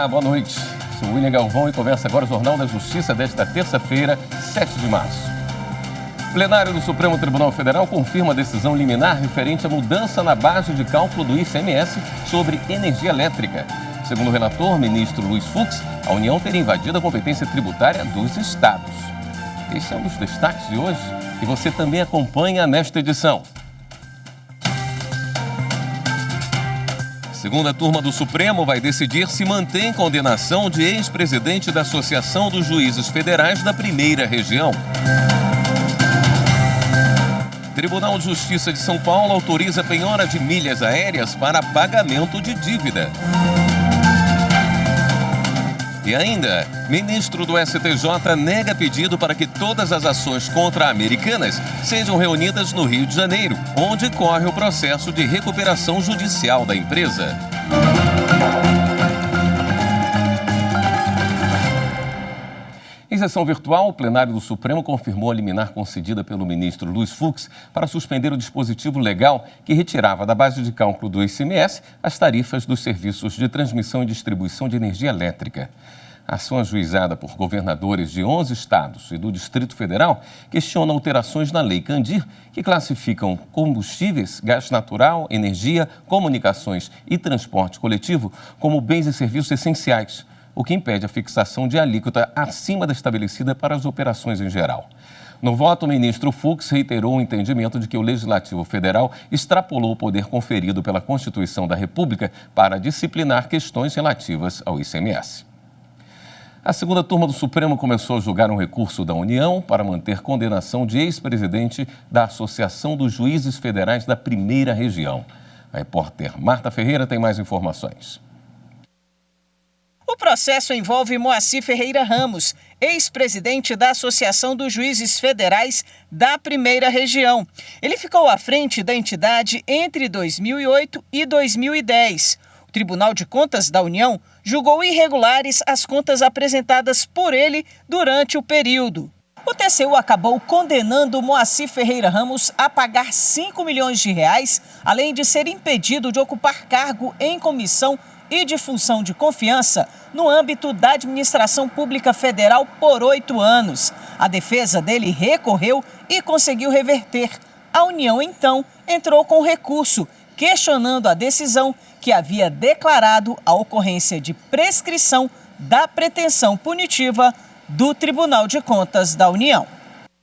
Olá, boa noite. Sou William Galvão e começa agora o Jornal da Justiça desta terça-feira, 7 de março. O plenário do Supremo Tribunal Federal confirma a decisão liminar referente à mudança na base de cálculo do ICMS sobre energia elétrica. Segundo o relator, ministro Luiz Fux, a União teria invadido a competência tributária dos estados. Esse é um dos destaques de hoje e você também acompanha nesta edição. A segunda turma do Supremo vai decidir se mantém condenação de ex-presidente da Associação dos Juízes Federais da Primeira Região. Tribunal de Justiça de São Paulo autoriza penhora de milhas aéreas para pagamento de dívida. E ainda, ministro do STJ nega pedido para que todas as ações contra Americanas sejam reunidas no Rio de Janeiro, onde corre o processo de recuperação judicial da empresa. Em sessão virtual, o plenário do Supremo confirmou a liminar concedida pelo ministro Luiz Fux para suspender o dispositivo legal que retirava da base de cálculo do ICMS as tarifas dos serviços de transmissão e distribuição de energia elétrica. A ação ajuizada por governadores de 11 estados e do Distrito Federal questiona alterações na Lei Candir, que classificam combustíveis, gás natural, energia, comunicações e transporte coletivo como bens e serviços essenciais, o que impede a fixação de alíquota acima da estabelecida para as operações em geral. No voto, o ministro Fux reiterou o entendimento de que o Legislativo Federal extrapolou o poder conferido pela Constituição da República para disciplinar questões relativas ao ICMS. A segunda turma do Supremo começou a julgar um recurso da União para manter condenação de ex-presidente da Associação dos Juízes Federais da Primeira Região. A repórter Marta Ferreira tem mais informações. O processo envolve Moacir Ferreira Ramos, ex-presidente da Associação dos Juízes Federais da Primeira Região. Ele ficou à frente da entidade entre 2008 e 2010. O Tribunal de Contas da União julgou irregulares as contas apresentadas por ele durante o período. O TCU acabou condenando Moacir Ferreira Ramos a pagar 5 milhões de reais, além de ser impedido de ocupar cargo em comissão e de função de confiança no âmbito da administração pública federal por 8 anos. A defesa dele recorreu e conseguiu reverter. A União, então, entrou com recurso, questionando a decisão que havia declarado a ocorrência de prescrição da pretensão punitiva do Tribunal de Contas da União.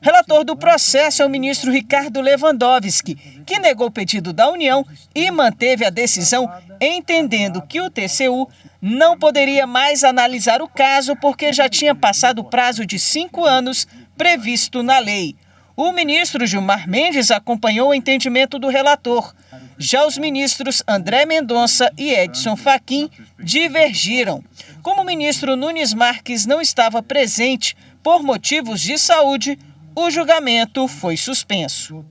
Relator do processo é o ministro Ricardo Lewandowski, que negou o pedido da União e manteve a decisão, entendendo que o TCU não poderia mais analisar o caso porque já tinha passado o prazo de 5 anos previsto na lei. O ministro Gilmar Mendes acompanhou o entendimento do relator. Já os ministros André Mendonça e Edson Fachin divergiram. Como o ministro Nunes Marques não estava presente por motivos de saúde, o julgamento foi suspenso.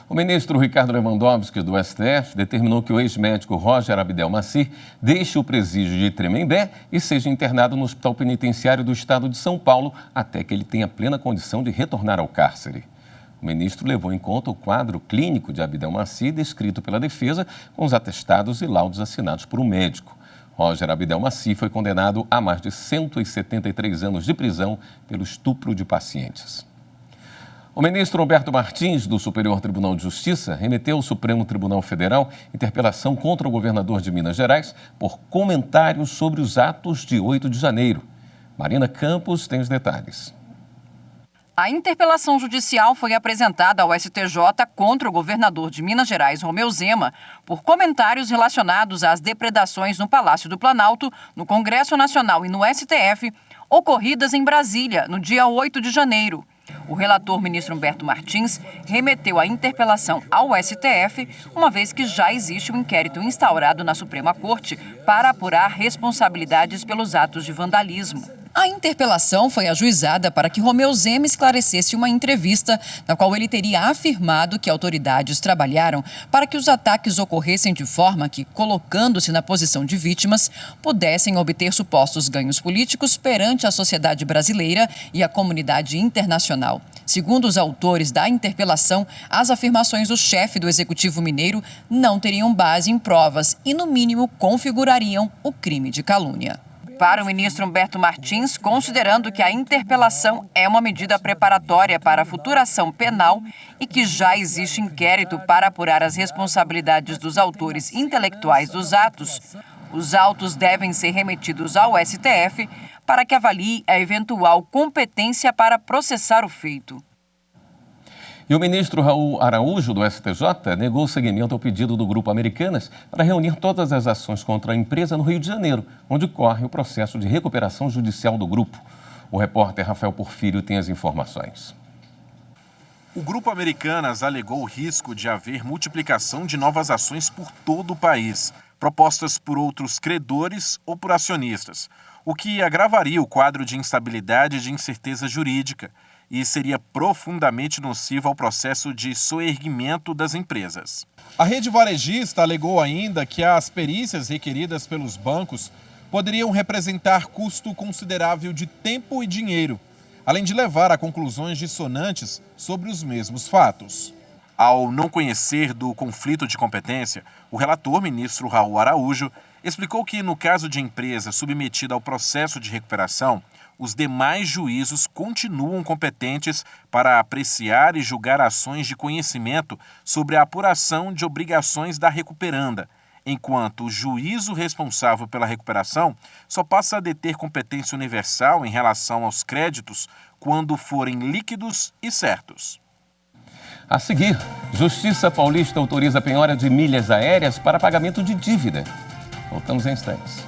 O ministro Ricardo Lewandowski, do STF, determinou que o ex-médico Roger Abdelmaci deixe o presídio de Tremembé e seja internado no Hospital Penitenciário do Estado de São Paulo até que ele tenha plena condição de retornar ao cárcere. O ministro levou em conta o quadro clínico de Abdelmaci descrito pela defesa com os atestados e laudos assinados por um médico. Roger Abdelmaci foi condenado a mais de 173 anos de prisão pelo estupro de pacientes. O ministro Roberto Martins, do Superior Tribunal de Justiça, remeteu ao Supremo Tribunal Federal interpelação contra o governador de Minas Gerais por comentários sobre os atos de 8 de janeiro. Marina Campos tem os detalhes. A interpelação judicial foi apresentada ao STJ contra o governador de Minas Gerais, Romeu Zema, por comentários relacionados às depredações no Palácio do Planalto, no Congresso Nacional e no STF, ocorridas em Brasília, no dia 8 de janeiro. O relator, ministro Humberto Martins, remeteu a interpelação ao STF, uma vez que já existe um inquérito instaurado na Suprema Corte para apurar responsabilidades pelos atos de vandalismo. A interpelação foi ajuizada para que Romeu Zema esclarecesse uma entrevista na qual ele teria afirmado que autoridades trabalharam para que os ataques ocorressem de forma que, colocando-se na posição de vítimas, pudessem obter supostos ganhos políticos perante a sociedade brasileira e a comunidade internacional. Segundo os autores da interpelação, as afirmações do chefe do Executivo Mineiro não teriam base em provas e, no mínimo, configurariam o crime de calúnia. Para o ministro Humberto Martins, considerando que a interpelação é uma medida preparatória para a futura ação penal e que já existe inquérito para apurar as responsabilidades dos autores intelectuais dos atos, os autos devem ser remetidos ao STF para que avalie a eventual competência para processar o feito. E o ministro Raul Araújo, do STJ, negou seguimento ao pedido do Grupo Americanas para reunir todas as ações contra a empresa no Rio de Janeiro, onde corre o processo de recuperação judicial do grupo. O repórter Rafael Porfírio tem as informações. O Grupo Americanas alegou o risco de haver multiplicação de novas ações por todo o país, propostas por outros credores ou por acionistas, o que agravaria o quadro de instabilidade e de incerteza jurídica e seria profundamente nocivo ao processo de soerguimento das empresas. A rede varejista alegou ainda que as perícias requeridas pelos bancos poderiam representar custo considerável de tempo e dinheiro, além de levar a conclusões dissonantes sobre os mesmos fatos. Ao não conhecer do conflito de competência, o relator, ministro Raul Araújo, explicou que, no caso de empresa submetida ao processo de recuperação, os demais juízos continuam competentes para apreciar e julgar ações de conhecimento sobre a apuração de obrigações da recuperanda, enquanto o juízo responsável pela recuperação só passa a deter competência universal em relação aos créditos quando forem líquidos e certos. A seguir, Justiça Paulista autoriza a penhora de milhas aéreas para pagamento de dívida. Voltamos em instantes.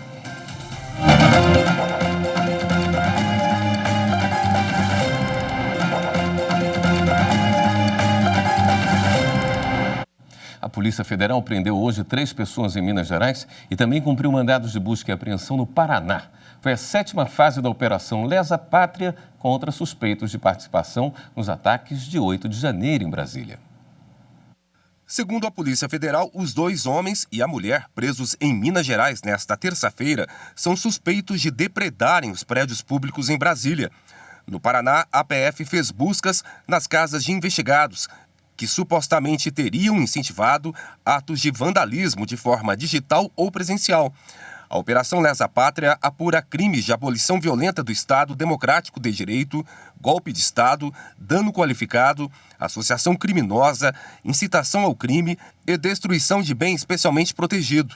A Polícia Federal prendeu hoje 3 pessoas em Minas Gerais e também cumpriu mandados de busca e apreensão no Paraná. Foi a 7ª fase da Operação Lesa Pátria contra suspeitos de participação nos ataques de 8 de janeiro em Brasília. Segundo a Polícia Federal, os 2 homens e a mulher presos em Minas Gerais nesta terça-feira são suspeitos de depredarem os prédios públicos em Brasília. No Paraná, a PF fez buscas nas casas de investigados, que supostamente teriam incentivado atos de vandalismo de forma digital ou presencial. A Operação Lesa Pátria apura crimes de abolição violenta do Estado Democrático de Direito, golpe de Estado, dano qualificado, associação criminosa, incitação ao crime e destruição de bem especialmente protegido.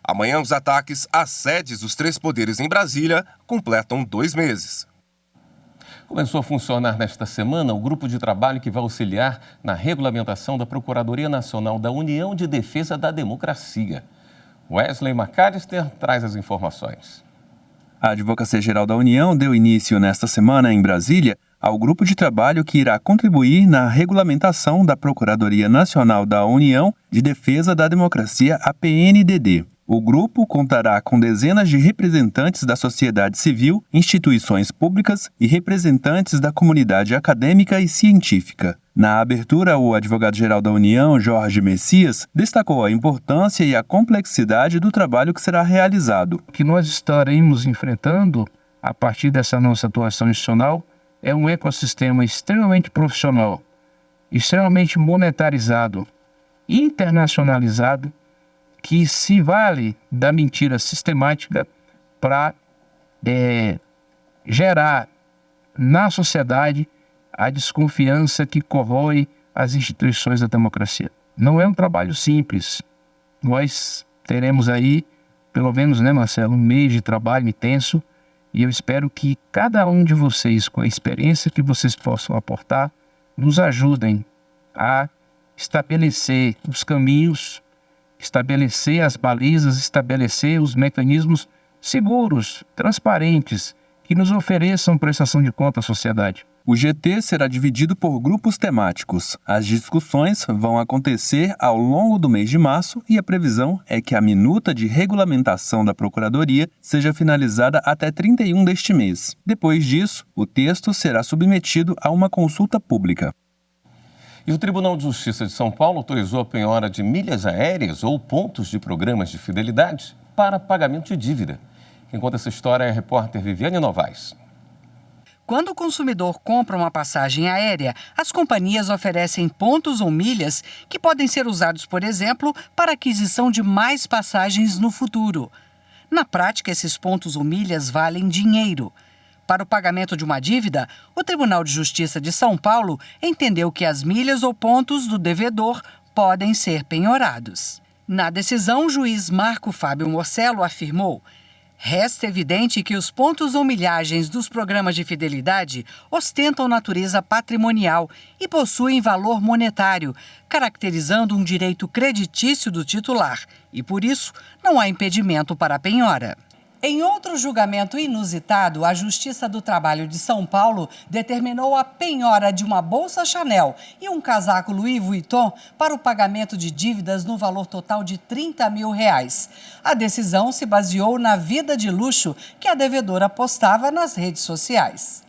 Amanhã, os ataques às sedes dos 3 poderes em Brasília completam 2 meses. Começou a funcionar nesta semana o grupo de trabalho que vai auxiliar na regulamentação da Procuradoria Nacional da União de Defesa da Democracia. Wesley McAllister traz as informações. A Advocacia Geral da União deu início nesta semana em Brasília ao grupo de trabalho que irá contribuir na regulamentação da Procuradoria Nacional da União de Defesa da Democracia, a PNDD. O grupo contará com dezenas de representantes da sociedade civil, instituições públicas e representantes da comunidade acadêmica e científica. Na abertura, o advogado-geral da União, Jorge Messias, destacou a importância e a complexidade do trabalho que será realizado. O que nós estaremos enfrentando a partir dessa nossa atuação institucional é um ecossistema extremamente profissional, extremamente monetarizado, internacionalizado, que se vale da mentira sistemática para gerar na sociedade a desconfiança que corrói as instituições da democracia. Não é um trabalho simples. Nós teremos aí, pelo menos, né, Marcelo, um mês de trabalho intenso e eu espero que cada um de vocês, com a experiência que vocês possam aportar, nos ajudem a estabelecer os caminhos, estabelecer as balizas, estabelecer os mecanismos seguros, transparentes, que nos ofereçam prestação de conta à sociedade. O GT será dividido por grupos temáticos. As discussões vão acontecer ao longo do mês de março e a previsão é que a minuta de regulamentação da Procuradoria seja finalizada até 31 deste mês. Depois disso, o texto será submetido a uma consulta pública. E o Tribunal de Justiça de São Paulo autorizou a penhora de milhas aéreas ou pontos de programas de fidelidade para pagamento de dívida. Quem conta essa história é a repórter Viviane Novaes. Quando o consumidor compra uma passagem aérea, as companhias oferecem pontos ou milhas que podem ser usados, por exemplo, para aquisição de mais passagens no futuro. Na prática, esses pontos ou milhas valem dinheiro. Para o pagamento de uma dívida, o Tribunal de Justiça de São Paulo entendeu que as milhas ou pontos do devedor podem ser penhorados. Na decisão, o juiz Marco Fábio Morcello afirmou: resta evidente que os pontos ou milhagens dos programas de fidelidade ostentam natureza patrimonial e possuem valor monetário, caracterizando um direito creditício do titular e, por isso, não há impedimento para a penhora. Em outro julgamento inusitado, a Justiça do Trabalho de São Paulo determinou a penhora de uma bolsa Chanel e um casaco Louis Vuitton para o pagamento de dívidas no valor total de R$30 mil. A decisão se baseou na vida de luxo que a devedora postava nas redes sociais.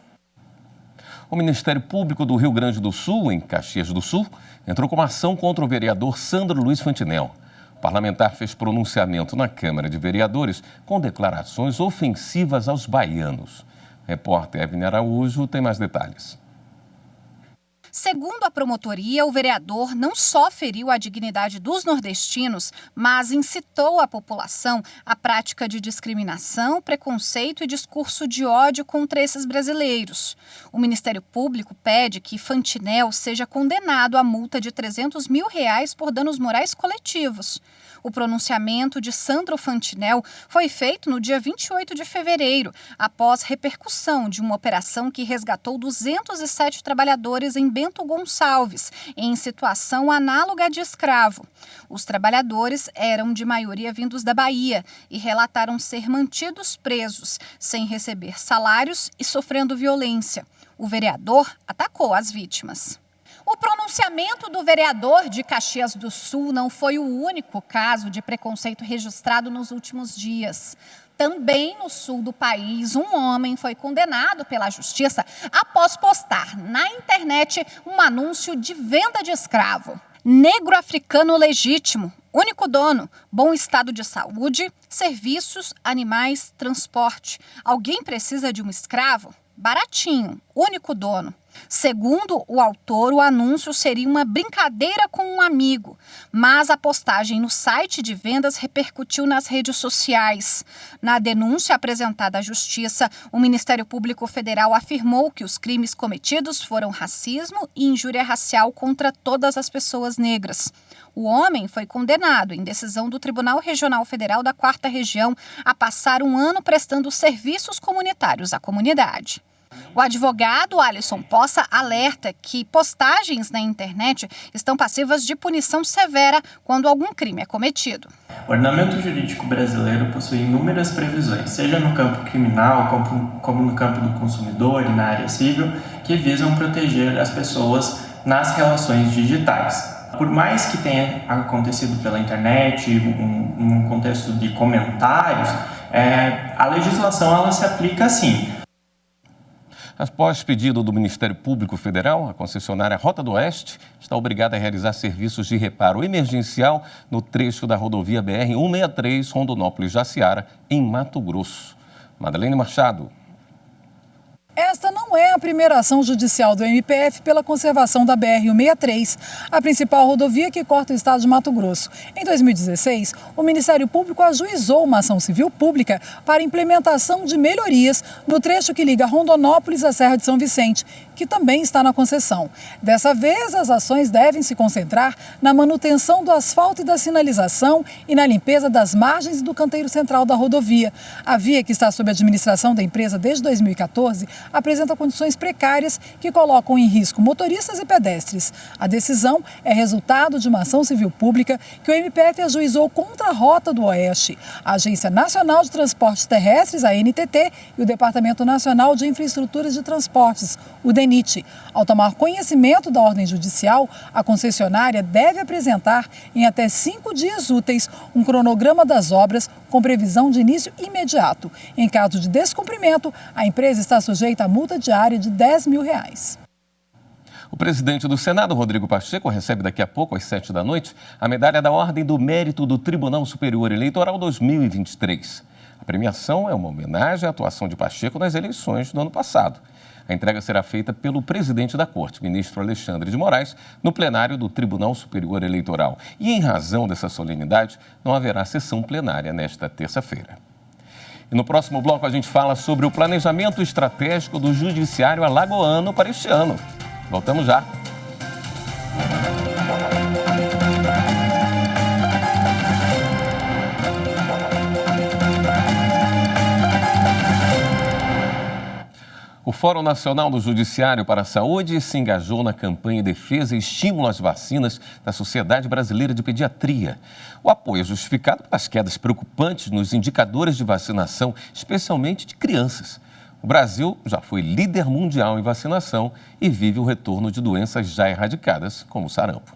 O Ministério Público do Rio Grande do Sul, em Caxias do Sul, entrou com uma ação contra o vereador Sandro Luiz Fantinel. O parlamentar fez pronunciamento na Câmara de Vereadores com declarações ofensivas aos baianos. O repórter Evne Araújo tem mais detalhes. Segundo a promotoria, o vereador não só feriu a dignidade dos nordestinos, mas incitou a população à prática de discriminação, preconceito e discurso de ódio contra esses brasileiros. O Ministério Público pede que Fantinel seja condenado à multa de R$300 mil por danos morais coletivos. O pronunciamento de Sandro Fantinel foi feito no dia 28 de fevereiro, após repercussão de uma operação que resgatou 207 trabalhadores em Bento Gonçalves, em situação análoga de escravo. Os trabalhadores eram de maioria vindos da Bahia e relataram ser mantidos presos, sem receber salários e sofrendo violência. O vereador atacou as vítimas. O pronunciamento do vereador de Caxias do Sul não foi o único caso de preconceito registrado nos últimos dias. Também no sul do país, um homem foi condenado pela justiça após postar na internet um anúncio de venda de escravo. Negro africano legítimo, único dono, bom estado de saúde, serviços, animais, transporte. Alguém precisa de um escravo? Baratinho, único dono. Segundo o autor, o anúncio seria uma brincadeira com um amigo, mas a postagem no site de vendas repercutiu nas redes sociais. Na denúncia apresentada à Justiça, o Ministério Público Federal afirmou que os crimes cometidos foram racismo e injúria racial contra todas as pessoas negras. O homem foi condenado, em decisão do Tribunal Regional Federal da 4ª Região, a passar um ano prestando serviços comunitários à comunidade. O advogado Alisson Poça alerta que postagens na internet estão passíveis de punição severa quando algum crime é cometido. O ordenamento jurídico brasileiro possui inúmeras previsões, seja no campo criminal como no campo do consumidor e na área civil, que visam proteger as pessoas nas relações digitais. Por mais que tenha acontecido pela internet, num contexto de comentários, a legislação ela se aplica assim. Após pedido do Ministério Público Federal, a concessionária Rota do Oeste está obrigada a realizar serviços de reparo emergencial no trecho da rodovia BR-163 Rondonópolis-Jaciara, em Mato Grosso. Madalene Machado. Esta não é a primeira ação judicial do MPF pela conservação da BR-163, a principal rodovia que corta o estado de Mato Grosso. Em 2016, o Ministério Público ajuizou uma ação civil pública para implementação de melhorias no trecho que liga Rondonópolis à Serra de São Vicente, que também está na concessão. Dessa vez, as ações devem se concentrar na manutenção do asfalto e da sinalização e na limpeza das margens e do canteiro central da rodovia. A via, que está sob a administração da empresa desde 2014, apresenta condições precárias que colocam em risco motoristas e pedestres. A decisão é resultado de uma ação civil pública que o MPF ajuizou contra a Rota do Oeste, a Agência Nacional de Transportes Terrestres, a ANTT, e o Departamento Nacional de Infraestruturas de Transportes, o DENIT. Ao tomar conhecimento da ordem judicial, a concessionária deve apresentar em até 5 dias úteis um cronograma das obras com previsão de início imediato. Em caso de descumprimento, a empresa está sujeita a multa diária de R$10 mil. O presidente do Senado, Rodrigo Pacheco, recebe daqui a pouco, às 19h, a medalha da Ordem do Mérito do Tribunal Superior Eleitoral 2023. A premiação é uma homenagem à atuação de Pacheco nas eleições do ano passado. A entrega será feita pelo presidente da Corte, ministro Alexandre de Moraes, no plenário do Tribunal Superior Eleitoral. E em razão dessa solenidade, não haverá sessão plenária nesta terça-feira. E no próximo bloco a gente fala sobre o planejamento estratégico do Judiciário alagoano para este ano. Voltamos já. O Fórum Nacional do Judiciário para a Saúde se engajou na campanha Defesa e Estímulo às Vacinas da Sociedade Brasileira de Pediatria. O apoio é justificado pelas quedas preocupantes nos indicadores de vacinação, especialmente de crianças. O Brasil já foi líder mundial em vacinação e vive o retorno de doenças já erradicadas, como o sarampo.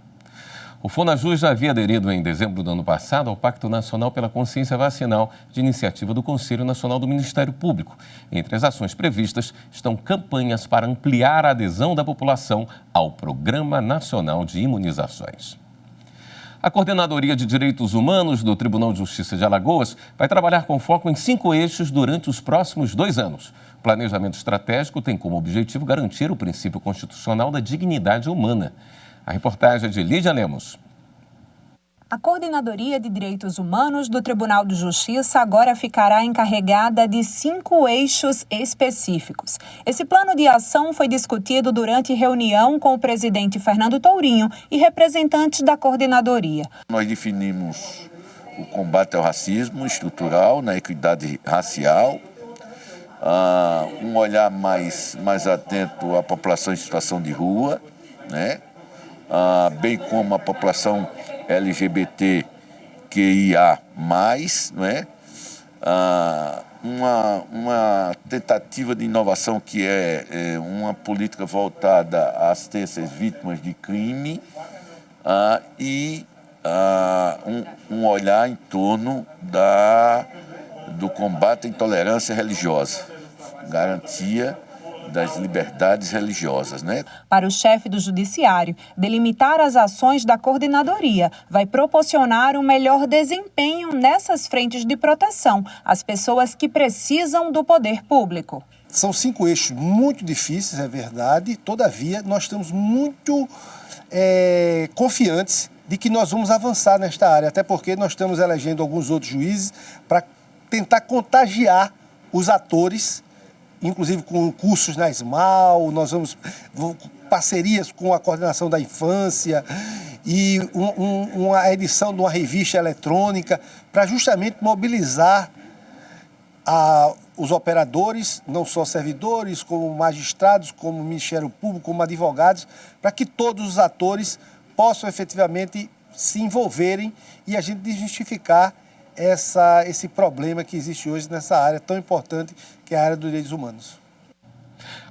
O FONAJUS já havia aderido em dezembro do ano passado ao Pacto Nacional pela Consciência Vacinal, de iniciativa do Conselho Nacional do Ministério Público. Entre as ações previstas estão campanhas para ampliar a adesão da população ao Programa Nacional de Imunizações. A Coordenadoria de Direitos Humanos do Tribunal de Justiça de Alagoas vai trabalhar com foco em 5 eixos durante os próximos 2 anos. O planejamento estratégico tem como objetivo garantir o princípio constitucional da dignidade humana. A reportagem é de Lídia Lemos. A Coordenadoria de Direitos Humanos do Tribunal de Justiça agora ficará encarregada de 5 eixos específicos. Esse plano de ação foi discutido durante reunião com o presidente Fernando Tourinho e representantes da coordenadoria. Nós definimos o combate ao racismo estrutural, na equidade racial, um olhar mais atento à população em situação de rua, né? Bem como a população LGBTQIA+, não é? Uma tentativa de inovação que é uma política voltada à assistência às vítimas de crime e um olhar em torno do combate à intolerância religiosa, garantia das liberdades religiosas, né? Para o chefe do Judiciário, delimitar as ações da coordenadoria vai proporcionar um melhor desempenho nessas frentes de proteção às pessoas que precisam do poder público. São 5 eixos muito difíceis, é verdade, todavia nós estamos muito confiantes de que nós vamos avançar nesta área, até porque nós estamos elegendo alguns outros juízes para tentar contagiar os atores, inclusive com cursos na SMAL, nós vamos parcerias com a coordenação da infância e uma edição de uma revista eletrônica para justamente mobilizar os operadores, não só servidores, como magistrados, como Ministério Público, como advogados, para que todos os atores possam efetivamente se envolverem e a gente desmistificar esse problema que existe hoje nessa área tão importante que é a área dos direitos humanos.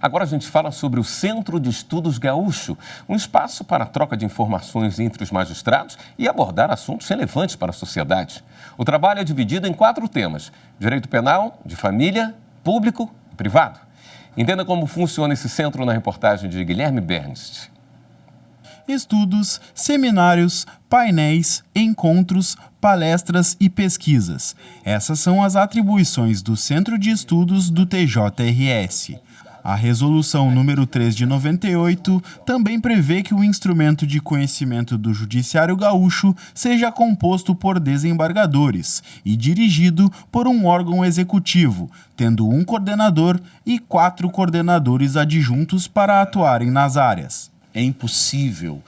Agora a gente fala sobre o Centro de Estudos Gaúcho, um espaço para a troca de informações entre os magistrados e abordar assuntos relevantes para a sociedade. O trabalho é dividido em 4 temas: direito penal, de família, público e privado. Entenda como funciona esse centro na reportagem de Guilherme Bernst. Estudos, seminários, painéis, encontros, palestras e pesquisas. Essas são as atribuições do Centro de Estudos do TJRS. A Resolução número 3 de 98 também prevê que o instrumento de conhecimento do Judiciário Gaúcho seja composto por desembargadores e dirigido por um órgão executivo, tendo um coordenador e 4 coordenadores adjuntos para atuarem nas áreas. É impossível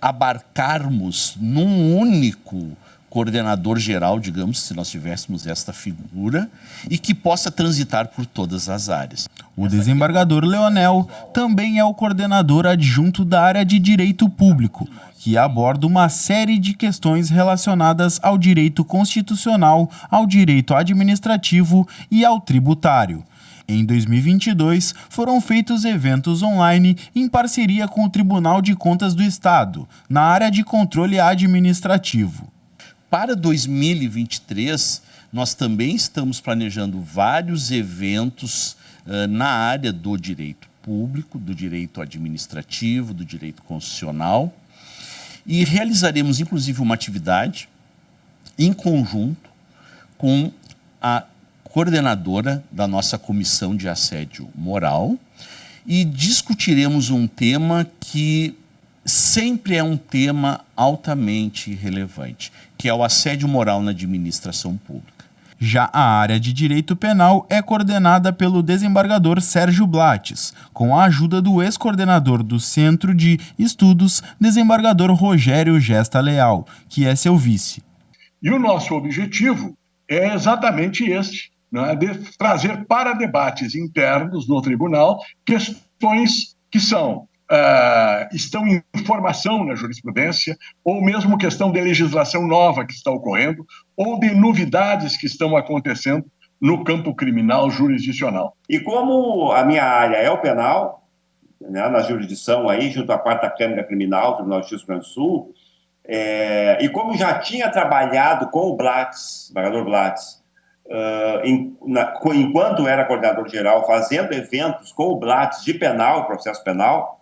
abarcarmos num único coordenador geral, digamos, se nós tivéssemos esta figura, e que possa transitar por todas as áreas. O desembargador Leonel também é o coordenador adjunto da área de direito público, que aborda uma série de questões relacionadas ao direito constitucional, ao direito administrativo e ao tributário. Em 2022, foram feitos eventos online em parceria com o Tribunal de Contas do Estado, na área de controle administrativo. Para 2023, nós também estamos planejando vários eventos na área do direito público, do direito administrativo, do direito constitucional, e realizaremos, inclusive, uma atividade em conjunto com a coordenadora da nossa comissão de assédio moral e discutiremos um tema que sempre é um tema altamente relevante, que é o assédio moral na administração pública. Já a área de direito penal é coordenada pelo desembargador Sérgio Blattes, com a ajuda do ex-coordenador do Centro de Estudos, desembargador Rogério Gesta Leal, que é seu vice. E o nosso objetivo é exatamente este, né, de trazer para debates internos no tribunal questões que estão em formação na jurisprudência, ou mesmo questão de legislação nova que está ocorrendo, ou de novidades que estão acontecendo no campo criminal jurisdicional. E como a minha área é o penal, né, na jurisdição aí, junto à 4ª Câmara Criminal, Tribunal de Justiça do Rio Grande do Sul, e como já tinha trabalhado com o Blattes, o desembargador Blattes, enquanto era coordenador geral, fazendo eventos com o Blattes de penal, processo penal,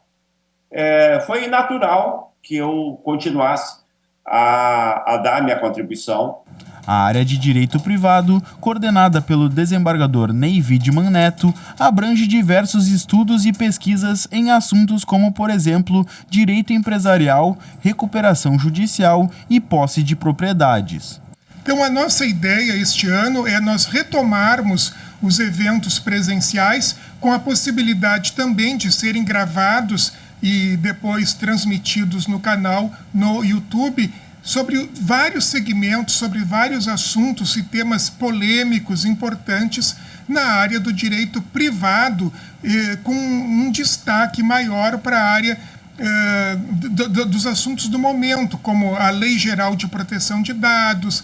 foi natural que eu continuasse a dar minha contribuição. A área de direito privado, coordenada pelo desembargador Ney Widman Neto, abrange diversos estudos e pesquisas em assuntos como, por exemplo, direito empresarial, recuperação judicial e posse de propriedades. Então, a nossa ideia este ano é nós retomarmos os eventos presenciais com a possibilidade também de serem gravados e depois transmitidos no canal no YouTube, sobre vários segmentos, sobre vários assuntos e temas polêmicos importantes na área do direito privado, com um destaque maior para a área dos assuntos do momento, como a Lei Geral de Proteção de Dados,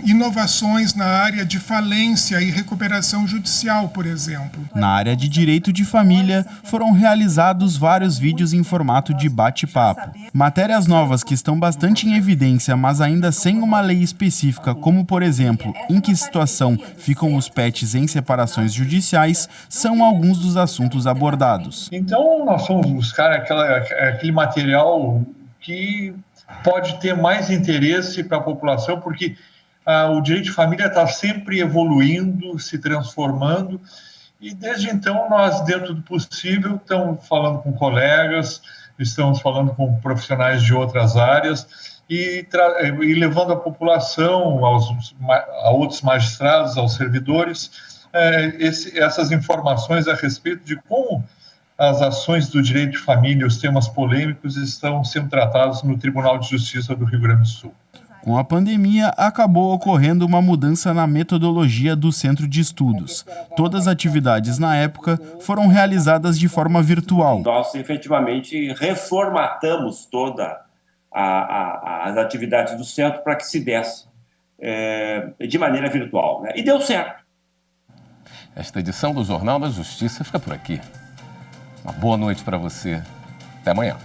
inovações na área de falência e recuperação judicial, por exemplo. Na área de direito de família, foram realizados vários vídeos em formato de bate-papo. Matérias novas que estão bastante em evidência, mas ainda sem uma lei específica, como, por exemplo, em que situação ficam os pets em separações judiciais, são alguns dos assuntos abordados. Então, nós fomos buscar aquele material que pode ter mais interesse para a população, porque o direito de família está sempre evoluindo, se transformando, e desde então nós, dentro do possível, estamos falando com colegas, estamos falando com profissionais de outras áreas e levando a população, a outros magistrados, aos servidores, essas informações a respeito de como as ações do direito de família, os temas polêmicos estão sendo tratados no Tribunal de Justiça do Rio Grande do Sul. Com a pandemia, acabou ocorrendo uma mudança na metodologia do Centro de Estudos. Todas as atividades na época foram realizadas de forma virtual. Nós, efetivamente, reformatamos todas as atividades do centro para que se desse de maneira virtual, né? E deu certo. Esta edição do Jornal da Justiça fica por aqui. Uma boa noite para você. Até amanhã.